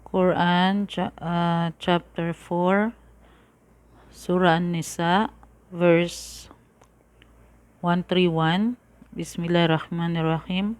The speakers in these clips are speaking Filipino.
Quran chapter 4, Surah An-Nisa, verse 131. Bismillahirrahmanirrahim.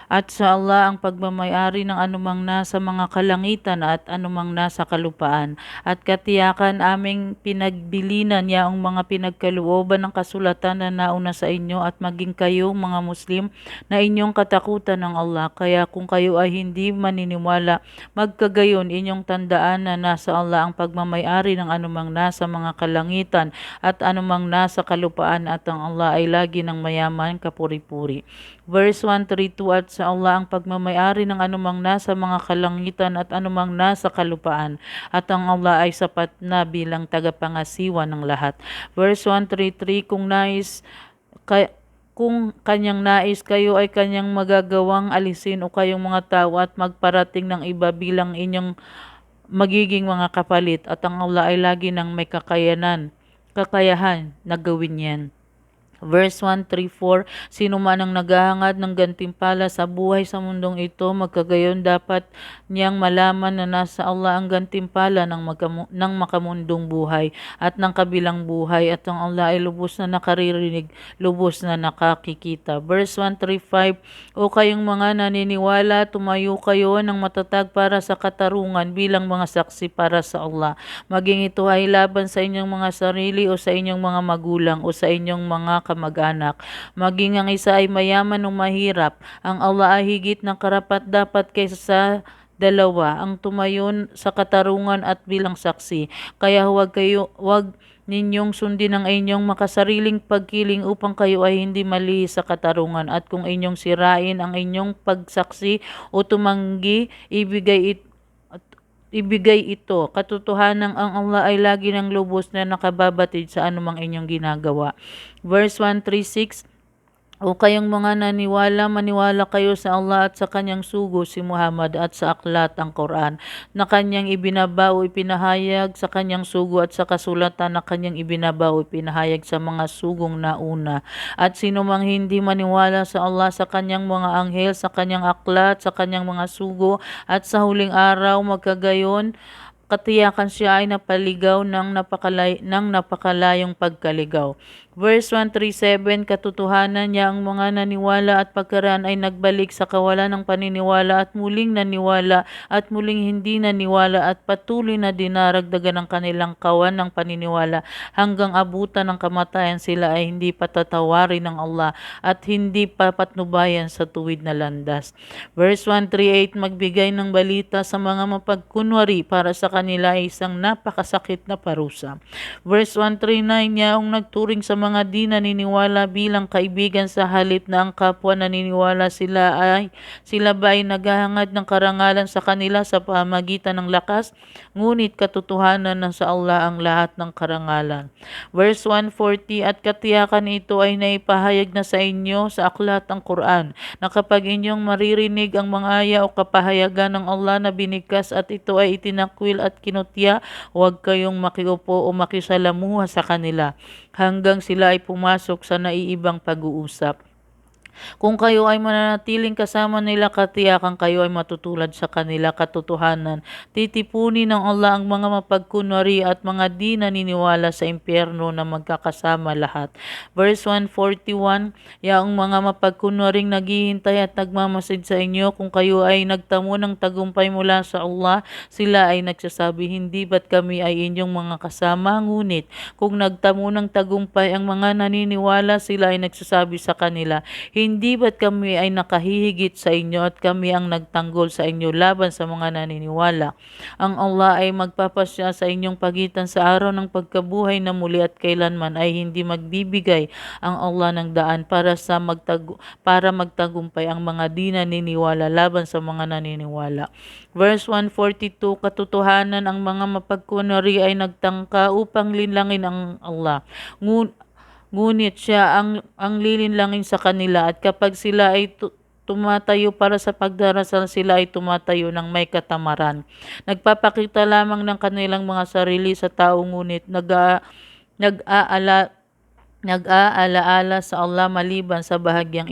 At sa Allah ang pagmamayari ng anumang nasa mga kalangitan at anumang nasa kalupaan. At katiyakan aming pinagbilinan niya ang mga pinagkalooban ng kasulatan na nauna sa inyo at maging kayo mga Muslim na inyong katakutan ng Allah. Kaya kung kayo ay hindi maniniwala, magkagayon inyong tandaan na nasa Allah ang pagmamayari ng anumang nasa mga kalangitan at anumang nasa kalupaan at ang Allah ay lagi ng mayaman kapuri-puri. Verse 132, at sa Allah ang pagmamayari ng anumang nasa mga kalangitan at anumang nasa kalupaan, at ang Allah ay sapat na bilang tagapangasiwa ng lahat. Verse 133, kung kanyang nais kayo ay kanyang magagawang alisin o kayong mga tao at magparating ng iba bilang inyong magiging mga kapalit, at ang Allah ay lagi ng may kakayahan na gawin yan. Verse 134, sino man ang naghahangad ng gantimpala sa buhay sa mundong ito, magkagayon dapat niyang malaman na nasa Allah ang gantimpala ng makamundong buhay at ng kabilang buhay, at ang Allah ay lubos na nakaririnig, lubos na nakakikita. Verse 135, o kayong mga naniniwala, tumayo kayo ng matatag para sa katarungan bilang mga saksi para sa Allah. Maging ito ay laban sa inyong mga sarili o sa inyong mga magulang o sa inyong mga kamag-anak. Maging ang isa ay mayaman o mahirap, ang Allah ay higit ng karapat-dapat kaysa sa dalawa ang tumayo sa katarungan at bilang saksi. Kaya huwag ninyong sundin ang inyong makasariling pagkiling upang kayo ay hindi mali sa katarungan, at kung inyong sirain ang inyong pagsaksi o tumanggi, ibigay ito. Katotohanan ang Allah ay lagi ng lubos na nakababatid sa anumang inyong ginagawa. Verse 136, o kayong mga naniwala, maniwala kayo sa Allah at sa kanyang sugo si Muhammad at sa aklat ang Quran na kanyang ibinaba o ipinahayag sa kanyang sugo at sa kasulatan na kanyang ibinaba o ipinahayag sa mga sugong nauna. At sino mang hindi maniwala sa Allah, sa kanyang mga anghel, sa kanyang aklat, sa kanyang mga sugo at sa huling araw, magkagayon katiyakan siya ay napaligaw ng napakalayong pagkaligaw. Verse 137, katotohanan niya ang mga naniwala at pagkaraan ay nagbalik sa kawalan ng paniniwala at muling naniwala at muling hindi naniwala at patuloy na dinaragdagan ng kanilang kawan ng paniniwala hanggang abutan ng kamatayan, sila ay hindi patatawarin ng Allah at hindi papatnubayan sa tuwid na landas. Verse 138, magbigay ng balita sa mga mapagkunwari, para sa kanila ay isang napakasakit na parusa. Verse 139, niya ang nagturing sa mga di naniniwala bilang kaibigan sa halip na ang kapwa naniniwala, sila ba ay naghahangad ng karangalan sa kanila sa pamagitan ng lakas, ngunit katotohanan na sa Allah ang lahat ng karangalan. Verse 140, at katiyakan ito ay naipahayag na sa inyo sa aklat ang Quran, na kapag inyong maririnig ang mga aya o kapahayagan ng Allah na binigkas at ito ay itinakwil at kinutya, huwag kayong makiupo o makisalamuha sa kanila hanggang sila ay pumasok sa naiibang pag-uusap. Kung kayo ay mananatiling kasama nila, katiyakan kayo ay matutulad sa kanila. Katotohanan, titipunin ng Allah ang mga mapagkunwari at mga di naniniwala sa impyerno na magkakasama lahat. Verse 141, yaong mga mapagkunwaring naghihintay at nagmamasid sa inyo, kung kayo ay nagtamo ng tagumpay mula sa Allah, sila ay nagsasabi, hindi ba't kami ay inyong mga kasama? Ngunit kung nagtamo ng tagumpay ang mga naniniwala, sila ay nagsasabi sa kanila, hindi ba't kami ay nakahihigit sa inyo at kami ang nagtanggol sa inyo laban sa mga naniniwala? Ang Allah ay magpapasya sa inyong pagitan sa araw ng pagkabuhay na muli, at kailanman ay hindi magbibigay ang Allah ng daan para magtagumpay ang mga di naniniwala laban sa mga naniniwala. Verse 142, katotohanan ang mga mapagkunwari ay nagtangka upang linlangin ang Allah. Ngunit siya ang lilinlangin sa kanila, at kapag sila ay tumatayo para sa pagdarasal, sila ay tumatayo ng may katamaran. Nagpapakita lamang ng kanilang mga sarili sa tao, ngunit nag-aalaala sa Allah maliban sa bahagyang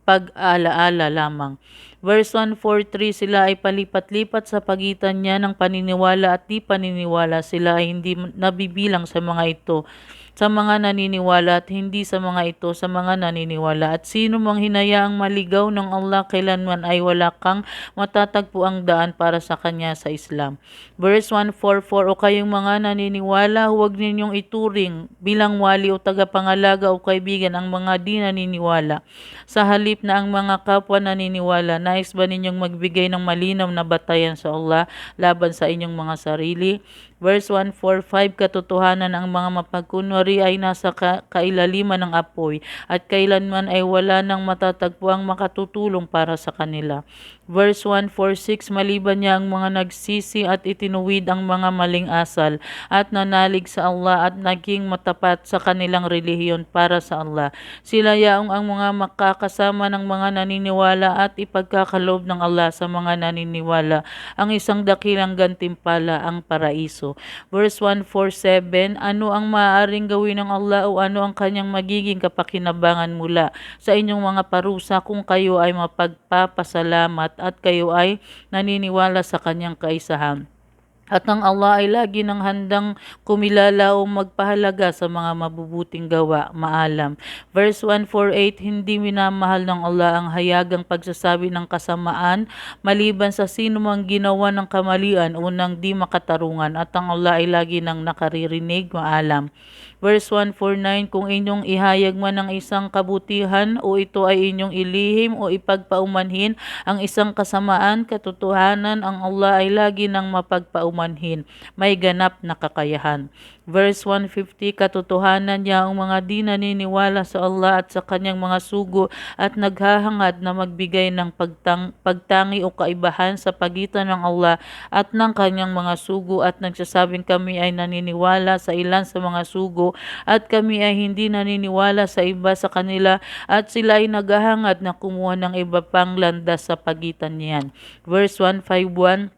pag-aalaala lamang. Verse 143, sila ay palipat-lipat sa pagitan niya ng paniniwala at di paniniwala. Sila ay hindi nabibilang sa mga ito, sa mga naniniwala at hindi sa mga ito sa mga naniniwala. At sino mang hinayaang maligaw ng Allah, kailanman ay wala kang matatagpo ang daan para sa kanya sa Islam. Verse 144, o kayong mga naniniwala, huwag ninyong ituring bilang wali o tagapangalaga o kaibigan ang mga di naniniwala. Sa halip na ang mga kapwa naniniwala, nais ba ninyong magbigay ng malinaw na batayan sa Allah laban sa inyong mga sarili? Verse 145, katotohanan ang mga mapagkunwari ay nasa kailaliman ng apoy at kailanman ay wala nang matatagpuang makatutulong para sa kanila. Verse 146, maliban niya ang mga nagsisi at itinuwid ang mga maling asal at nanalig sa Allah at naging matapat sa kanilang relihiyon para sa Allah. Sila yaong ang mga makakasama ng mga naniniwala at ipagkakaloob ng Allah sa mga naniniwala ang isang dakilang gantimpala, ang paraiso. Verse 147, ano ang maaaring gawin ng Allah o ano ang kanyang magiging kapakinabangan mula sa inyong mga parusa kung kayo ay mapagpapasalamat at kayo ay naniniwala sa kanyang kaisahan? At ang Allah ay lagi nang handang kumilala o magpahalaga sa mga mabubuting gawa, maalam. Verse 148, hindi minamahal ng Allah ang hayagang pagsasabi ng kasamaan maliban sa sino mang ginawa ng kamalian o ng di makatarungan, at ang Allah ay lagi nang nakaririnig, maalam. Verse 149, kung inyong ihayag man ang isang kabutihan o ito ay inyong ilihim o ipagpaumanhin ang isang kasamaan, katotohanan ang Allah ay lagi nang mapagpaumanhin, may ganap na kakayahan. Verse 150, katotohanan niya ang mga di naniniwala sa Allah at sa kanyang mga sugo at naghahangad na magbigay ng pagtangi o kaibahan sa pagitan ng Allah at ng kanyang mga sugo, at nagsasabing kami ay naniniwala sa ilan sa mga sugo at kami ay hindi naniniwala sa iba sa kanila, at sila ay naghahangad na kumuha ng iba pang landas sa pagitan niyan. Verse 151,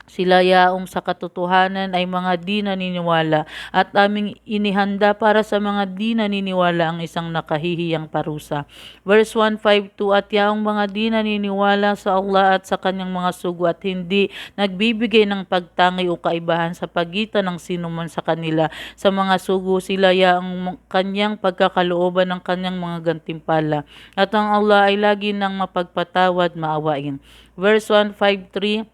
sila yaong sa katotohanan ay mga di naniniwala at aming inihanda para sa mga di naniniwala ang isang nakahihiyang parusa. Verse 152, at yaong mga di naniniwala sa Allah at sa kanyang mga sugo at hindi nagbibigay ng pagtangi o kaibahan sa pagitan ng sinuman sa kanila sa mga sugo, sila yaong kanyang pagkakalooban ng kanyang mga gantimpala. At ang Allah ay lagi nang mapagpatawad, maawain. Verse 153,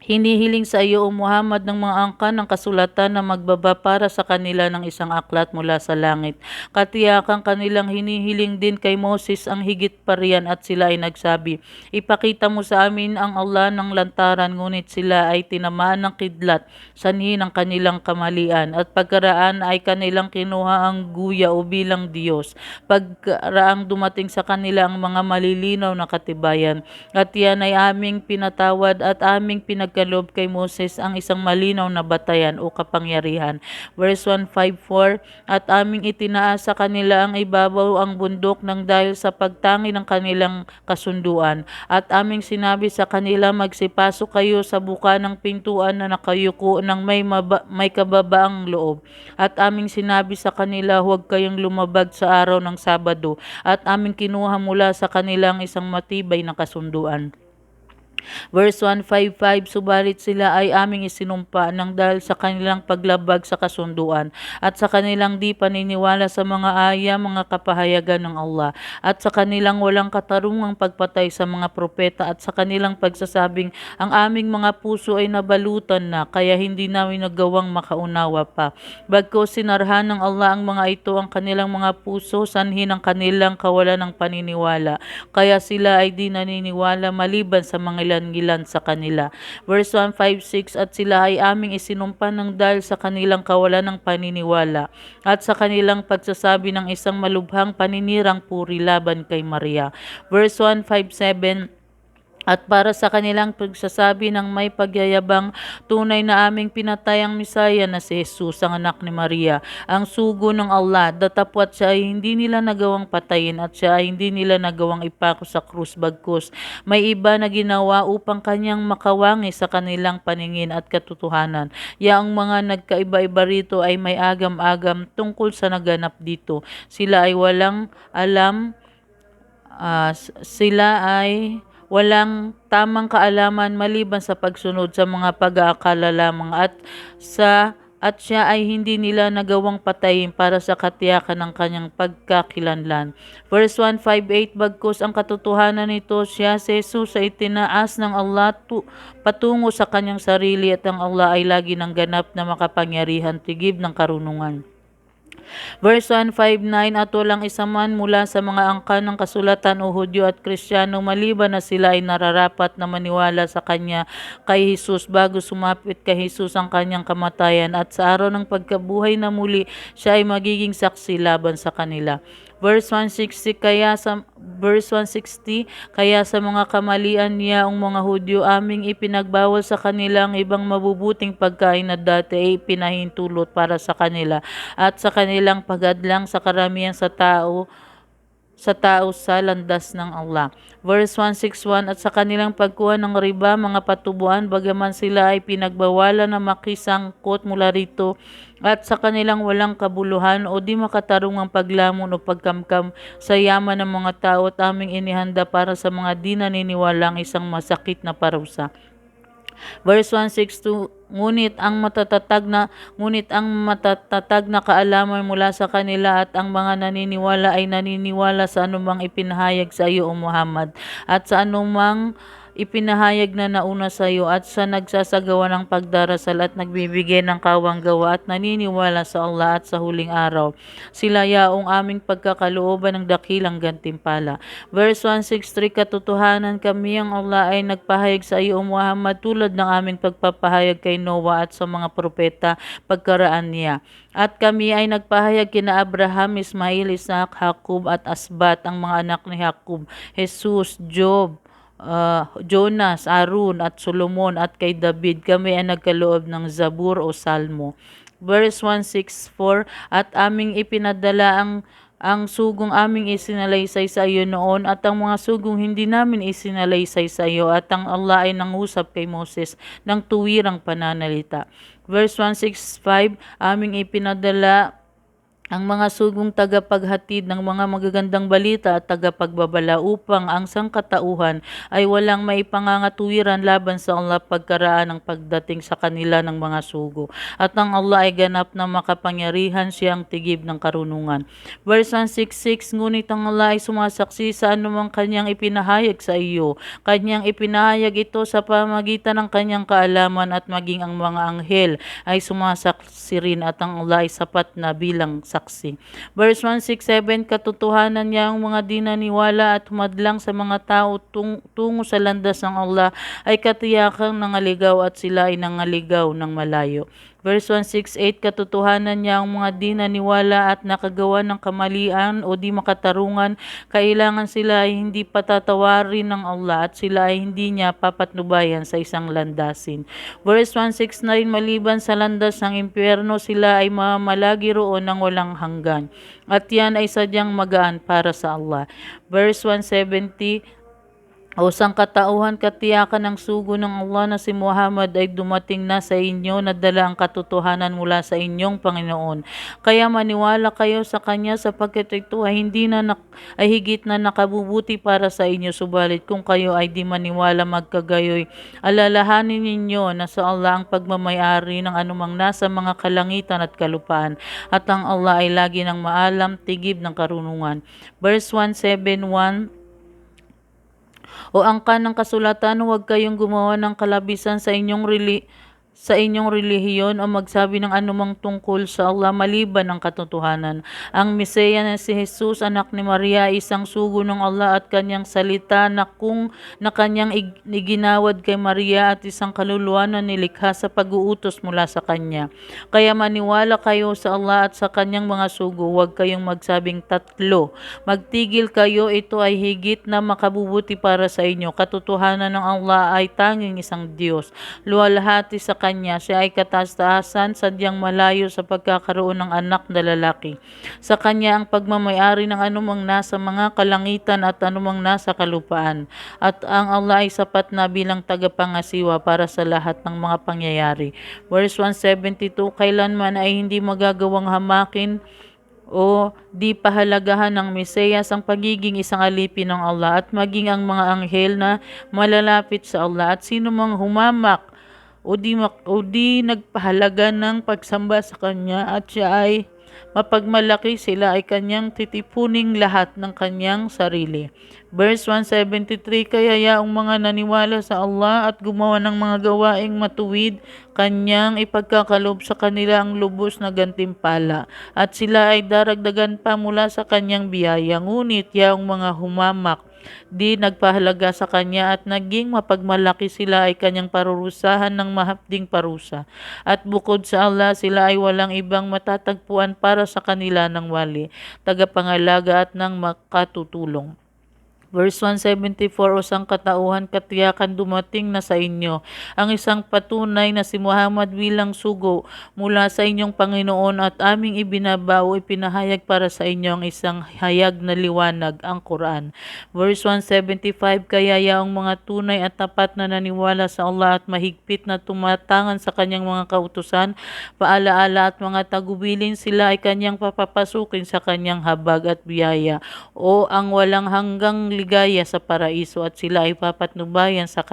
hinihiling sa iyo, O Muhammad, ng mga angkan ng kasulatan na magbaba para sa kanila ng isang aklat mula sa langit. Katiyakang kanilang hinihiling din kay Moses ang higit pa riyan, at sila ay nagsabi, ipakita mo sa amin ang Allah ng lantaran, ngunit sila ay tinamaan ng kidlat, sanhi ng kanilang kamalian, at pagkaraan ay kanilang kinuha ang guya o bilang Diyos. Pagkaraang dumating sa kanila ang mga malilinaw na katibayan, at yan ay aming pinatawad at aming pinagkaloob kay Moses ang isang malinaw na batayan o kapangyarihan. Verse 154, at aming itinaas sa kanila ang ibabaw ang bundok ng dahil sa pagtangi ng kanilang kasunduan. At aming sinabi sa kanila, magsipasok kayo sa buka ng pintuan na nakayuko ng may kababaang loob. At aming sinabi sa kanila, huwag kayong lumabag sa araw ng Sabado. At aming kinuha mula sa kanilang isang matibay na kasunduan. Verse 155, subalit sila ay aming isinumpa ng dahil sa kanilang paglabag sa kasunduan at sa kanilang di paniniwala sa mga aya, mga kapahayagan ng Allah, at sa kanilang walang katarungang pagpatay sa mga propeta, at sa kanilang pagsasabing ang aming mga puso ay nabalutan na kaya hindi namin nagawang makaunawa pa. Bagkus sinarhan ng Allah ang mga ito, ang kanilang mga puso, sanhi ng kanilang kawalan ng paniniwala, kaya sila ay di naniniwala maliban sa mga ilan sa kanila. Verse 156, at sila ay aming isinumpa ng dahil sa kanilang kawalan ng paniniwala at sa kanilang pagsasabi ng isang malubhang paninirang puri laban kay Maria. Verse 157, at para sa kanilang pagsasabi ng may pagyayabang, tunay na aming pinatay ang Misaya na si Jesus, ang anak ni Maria, ang sugo ng Allah, datapwat siya ay hindi nila nagawang patayin at siya ay hindi nila nagawang ipako sa krus, bagkus may iba na ginawa upang kanyang makawangi sa kanilang paningin at katotohanan. Yaong mga nagkaiba-iba rito ay may agam-agam tungkol sa naganap dito. Sila ay walang alam, sila ay walang tamang kaalaman maliban sa pagsunod sa mga pag-aakala lamang at siya ay hindi nila nagawang patayin para sa katiyakan ng kanyang pagkakilanlan. Verse 158, bagkus ang katotohanan nito, siya si Jesus ay tinaas ng Allah patungo sa kanyang sarili at ang Allah ay lagi ng ganap na makapangyarihan, tigib ng karunungan. Verse 159, at walang isa man mula sa mga angkan ng kasulatan o Hudyo at Kristiyano maliban na sila ay nararapat na maniwala sa Kanya kay Jesus bago sumapit kay Jesus ang Kanyang kamatayan at sa araw ng pagkabuhay na muli siya ay magiging saksi laban sa kanila. Verse 160, kaya sa mga kamalian niya ang mga Hudyo aming ipinagbawal sa kanila ang ibang mabubuting pagkain na dati ay pinahintulot para sa kanila at sa kanilang pagadlang sa karamihan sa tao sa landas ng Allah. Verse 161, at sa kanilang pagkuha ng riba, mga patubuan, bagaman sila ay pinagbawalan na makisangkot mula rito, at sa kanilang walang kabuluhan o di makatarungang paglamon o pagkamkam sa yaman ng mga tao at aming inihanda para sa mga di naniniwala ang isang masakit na parusa. Verse 162, ngunit ang matatatag na kaalaman mula sa kanila at ang mga naniniwala ay naniniwala sa anumang ipinahayag sa iyo o Muhammad at sa anumang ipinahayag na nauna sa iyo at sa nagsasagawa ng pagdarasal at nagbibigay ng kawanggawa at naniniwala sa Allah at sa huling araw. Sila yaong aming pagkakalooban ng dakilang gantimpala. Verse 163, katotohanan kami ang Allah ay nagpahayag sa iyo o Muhammad tulad ng aming pagpapahayag kay Noah at sa mga propeta pagkaraan niya. At kami ay nagpahayag kina Abraham, Ismail, Isaac, Jacob at Asbat, ang mga anak ni Jacob, Jesus, Job, Jonas, Arun at Solomon at kay David kami ay nagkaloob ng Zabur o Salmo. Verse 164, at aming ipinadala ang sugong aming isinalaysay sa iyo noon at ang mga sugong hindi namin isinalaysay sa iyo at ang Allah ay nangusap kay Moses ng tuwirang pananalita. Verse 165, aming ipinadala ang mga sugong tagapaghatid ng mga magagandang balita at tagapagbabala upang ang sangkatauhan ay walang maipangangatuwiran laban sa Allah pagkaraan ng pagdating sa kanila ng mga sugo. At ang Allah ay ganap na makapangyarihan, siyang tigib ng karunungan. Verse 166, ngunit ang Allah ay sumasaksi sa anumang kanyang ipinahayag sa iyo. Kanyang ipinahayag ito sa pamagitan ng kanyang kaalaman at maging ang mga anghel ay sumasaksi rin at ang Allah ay sapat na bilang saksi. Verse 167, katotohanan niya ang mga di naniwala at humadlang sa mga tao tungo sa landas ng Allah ay katiyakang nangaligaw at sila ay nangaligaw ng malayo. Verse 168, katotohanan niya ang mga di naniwala at nakagawa ng kamalian o di makatarungan, kailangan sila ay hindi patatawarin ng Allah at sila ay hindi niya papatnubayan sa isang landasin. Verse 169, maliban sa landas ng impyerno, sila ay mamamalagi roon ng walang hanggan. At yan ay sadyang magaan para sa Allah. Verse 170, o sangkatauhan katiyakan ng sugo ng Allah na si Muhammad ay dumating na sa inyo na dala ang katotohanan mula sa inyong Panginoon. Kaya maniwala kayo sa Kanya sapagkat ito ay ay higit na nakabubuti para sa inyo. Subalit kung kayo ay di maniwala magkagayoy, alalahanin ninyo na sa Allah ang pagmamayari ng anumang nasa mga kalangitan at kalupaan. At ang Allah ay lagi ng maalam, tigib ng karunungan. Verse 171, o angkan ng kasulatan, huwag kayong gumawa ng kalabisan sa inyong relihiyon o magsabi ng anumang tungkol sa Allah maliban ng katotohanan. Ang Mesaya na si Jesus, anak ni Maria, isang sugo ng Allah at kanyang salita na kanyang iginawad kay Maria at isang kaluluwa na nilikha sa pag-uutos mula sa kanya. Kaya maniwala kayo sa Allah at sa kanyang mga sugo, huwag kayong magsabing tatlo. Magtigil kayo, ito ay higit na makabubuti para sa inyo. Katotohanan ng Allah ay tanging isang Diyos. Luwalhati sa Kanya, siya ay kataas-taasan, sadyang malayo sa pagkakaroon ng anak na lalaki. Sa Kanya ang pagmamayari ng anumang nasa mga kalangitan at anumang nasa kalupaan. At ang Allah ay sapat na bilang tagapangasiwa para sa lahat ng mga pangyayari. Verse 172, kailanman ay hindi magagawang hamakin o di pahalagahan ng Mesiyas ang pagiging isang alipin ng Allah at maging ang mga anghel na malalapit sa Allah at sino mang humamak o di nagpahalaga ng pagsamba sa Kanya at siya ay mapagmalaki, sila ay Kanyang titipuning lahat ng Kanyang sarili. Verse 173, kaya yaong mga naniwala sa Allah at gumawa ng mga gawaing matuwid, Kanyang ipagkakalob sa kanila ang lubos na gantimpala at sila ay daragdagan pa mula sa Kanyang biyaya. Ngunit yaong mga humamak, di nagpahalaga sa Kanya at naging mapagmalaki, sila ay Kanyang parurusahan ng mahapding parusa. At bukod sa Allah, sila ay walang ibang matatagpuan para sa kanila ng wali, tagapangalaga at ng makatutulong. Verse 174, o sangkatauhan katiyakan dumating na sa inyo ang isang patunay na si Muhammad bilang sugo mula sa inyong Panginoon at aming ibinabao ipinahayag para sa inyo ang isang hayag na liwanag, ang Quran. Verse 175, kaya yaong mga tunay at tapat na naniwala sa Allah at mahigpit na tumatangan sa kanyang mga kautusan, paalaala at mga tagubilin, sila ay kanyang papapasukin sa kanyang habag at biyaya o ang walang hanggang ligaya sa paraiso at sila ay papatnubayan sa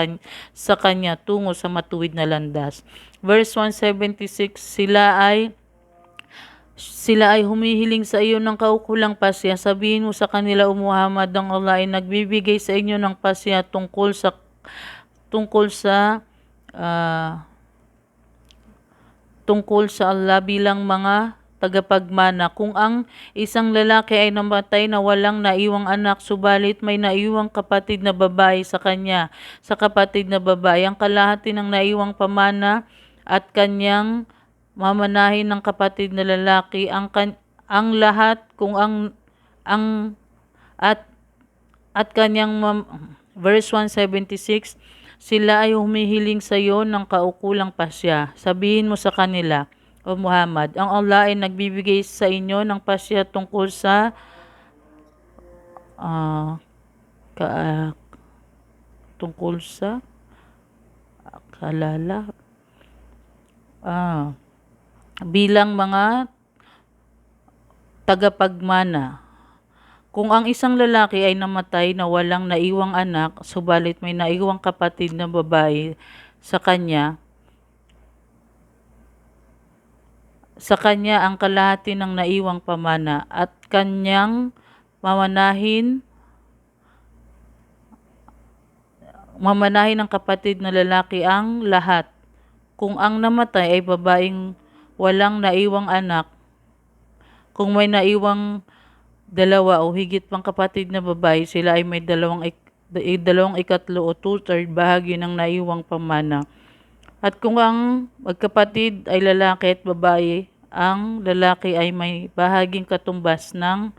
kanya tungo sa matuwid na landas. Verse 176, sila ay humihiling sa iyo ng kaukulang pasya. Sabihin mo sa kanila, O Muhammad, ang Allah ay nagbibigay sa inyo ng pasya ah, tungkol sa Allah bilang mga tagapagmana. Kung ang isang lalaki ay namatay na walang naiwang anak, subalit may naiwang kapatid na babae sa kanya, sa kapatid na babae, ang kalahati ng naiwang pamana at kanyang mamanahin ng kapatid na lalaki, ang lahat kung ang at kanyang verse 176, sila ay humihiling sa iyo ng kaukulang pasya. Sabihin mo sa kanila, O Muhammad, ang Allah ay nagbibigay sa inyo ng pasya tungkol sa ah, ka, tungkol sa kalala bilang mga tagapagmana. Kung ang isang lalaki ay namatay na walang naiwang anak, subalit may naiwang kapatid na babae sa kanya ang kalahati ng naiwang pamana at kanyang mamanahin ng kapatid na lalaki ang lahat. Kung ang namatay ay babaeng walang naiwang anak, kung may naiwang dalawa o higit pang kapatid na babae, sila ay may dalawang ikatlo o two-third bahagi ng naiwang pamana. At kung ang magkapatid ay lalaki at babae, ang lalaki ay may bahaging katumbas ng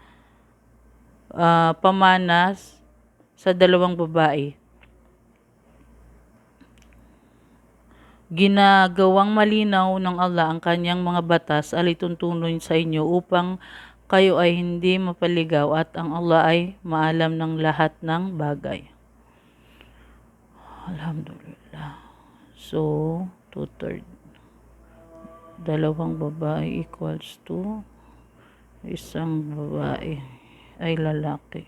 pamanas sa dalawang babae. Ginagawang malinaw ng Allah ang kanyang mga batas alituntunin sa inyo upang kayo ay hindi mapaligaw at ang Allah ay maalam ng lahat ng bagay. Alhamdulillah. So, two-third. Dalawang babae equals to isang babae ay lalaki.